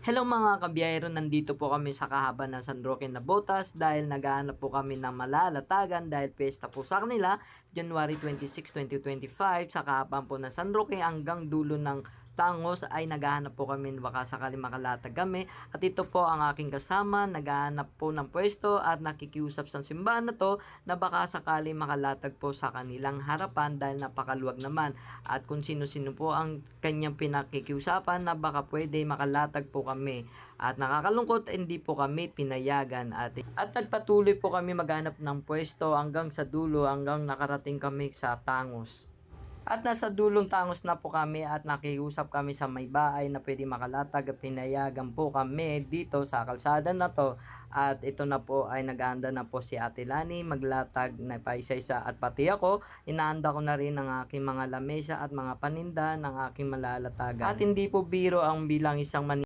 Hello mga kabiyahero, nandito po kami sa kahaban ng San Roque na Botas dahil naghahanap po kami ng malalatagan dahil piyesta po sa kanila January 26, 2025 sa kahaban po ng San Roque hanggang dulo ng Tangos ay naghahanap po kami baka sakali makalatag kami at ito po ang aking kasama, naghahanap po ng pwesto at nakikiusap sa simbahan na to na baka sakali makalatag po sa kanilang harapan dahil napakaluwag naman at kung sino-sino po ang kanyang pinakikiusapan na baka pwede makalatag po kami at nakakalungkot hindi po kami pinayagan at nagpatuloy po kami maghanap ng pwesto hanggang sa dulo hanggang nakarating kami sa Tangos. At nasa dulong Tangos na po kami at nakiusap kami sa may bahay na pwede makalatag at pinayagan po kami dito sa kalsada na to. At ito na po ay naghahanda na po si Ate Lani maglatag na paisa-isa at pati ako. Inahanda ko na rin ang aking mga lamesa at mga paninda ng aking malalatagan. At hindi po biro ang bilang isang